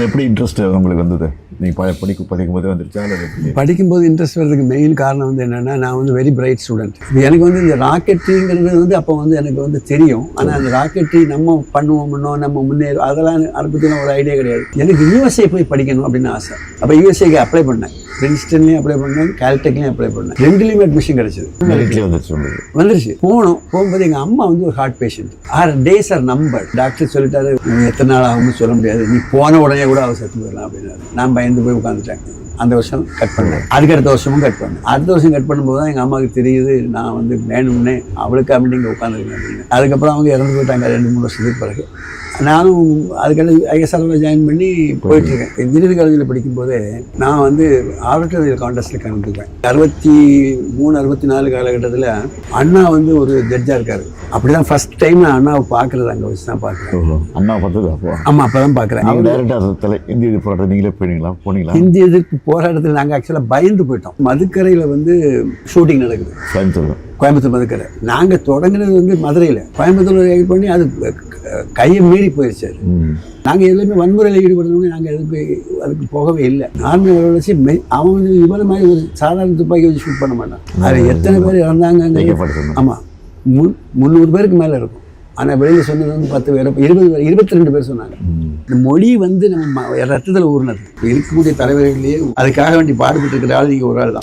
அதில் எப்படி இன்ட்ரெஸ்ட் உங்களுக்கு வந்தது? நீங்கள் படிக்கும்போது வந்துருச்சா? படிக்கும்போது இன்ட்ரெஸ்ட் வர்றதுக்கு மெயின் காரணம் வந்து என்னென்னா, நான் வந்து வெரி பிரைட் ஸ்டூடெண்ட். எனக்கு வந்து இந்த ராக்கெட்ரிங்கிறது வந்து அப்போ வந்து எனக்கு வந்து தெரியும். ஆனால் அந்த ராக்கெட்ரி நம்ம பண்ணுவோம்னோ நம்ம முன்னேறும் அதெல்லாம் அதை பற்றின ஒரு ஐடியா கிடையாது. எனக்கு யூஎஸ்ஏ போய் படிக்கணும் அப்படின்னு ஆசை. அப்போ யூஎஸ்ஏக்கு அப்ளை பண்ணேன். பிரின்ஸ்டன்லேயும் அப்ளை பண்ணேன், கால்டெக்லையும் அப்ளை பண்ணேன். ரெண்டுலேயுமே அட்மிஷன் கிடச்சிது. வந்துருச்சு. போகும்போது எங்கள் அம்மா வந்து ஒரு ஹார்ட் பேஷண்ட். 6 days ஆர் நம்பர். டாக்டர் சொல்லிட்டாரு, எத்தனை நாள் ஆகும்னு சொல்ல முடியாது, நீ போன உடனே கூட அவ செத்து போயிடலாம் அப்படின்னாரு. நான் பயந்து போய் உட்காந்துட்டேன். அந்த வருஷம் கட் பண்ணேன். அதுக்கு அடுத்த வருஷமும் கட் பண்ணேன். அடுத்த வருஷம் கட் பண்ணும்போது தான் எங்கள் அம்மாவுக்கு தெரியுது நான் வந்து வேணும்னே அவளுக்கு அப்படி இங்கே உட்காந்துருக்கேன் அப்படின்னு. அதுக்கப்புறம் அவங்க இறந்து போயிட்டாங்க 2-3 வருஷத்துக்கு பிறகு. நானும் அதுக்கடுத்து ஐஎஸ்ஆர்ல ஜாயின் பண்ணி போயிட்டுருக்கேன். இன்ஜினியரிங் காலேஜில் படிக்கும்போதே நான் வந்து ஆடிட்டோரியல் கான்டெஸ்ட்டில் கலந்துக்குவேன். 63-64 காலகட்டத்தில் அண்ணா வந்து ஒரு ஜட்ஜாக இருக்காரு. அப்படி தான் ஃபர்ஸ்ட் டைம் நான் அண்ணாவை பார்க்குறது அங்கே வச்சு தான் பார்க்குறேன். அண்ணா பார்த்தது அப்போ? ஆமாம், அப்போ தான் பார்க்குறேன். இந்திய எதிர்ப்பு போராட்டம் நீங்களே போனீங்களா? இந்திய எதிர்ப்பு போராட்டத்தில் நாங்கள் ஆக்சுவலாக பயந்து போயிட்டோம். மதுக்கரையில் வந்து ஷூட்டிங் நடக்குது, கோயம்புத்தூர் மதுக்கரை. நாங்கள் தொடங்கினது வந்து மதுரையில். கோயம்புத்தூர் பண்ணி அது கையை மீறி போயிடுச்சு. நாங்கள் எதுவுமே வன்முறையில் ஈடுபடுறோம்னு நாங்கள் அதுக்கு போகவே இல்லை. நார்மல் வச்சு அவன் வந்து இவ்வளோ மாதிரி ஒரு சாதாரண துப்பாக்கி வச்சு ஷூட் பண்ண மாட்டான். அதில் எத்தனை பேர் இறந்தாங்க? ஆமாம், 300 பேருக்கு மேலே இருக்கும். ஆனால் வெளியில் சொன்னது வந்து 10 பேர், 22 பேர் சொன்னாங்க. இந்த மொழி வந்து நம்ம ரத்தத்தில் ஊறினது. இருக்கக்கூடிய தலைவர்களையே அதுக்காக வேண்டி பாடுபட்டு இருக்கிற ஆள் நீங்கள் ஒரு ஆள் தான்.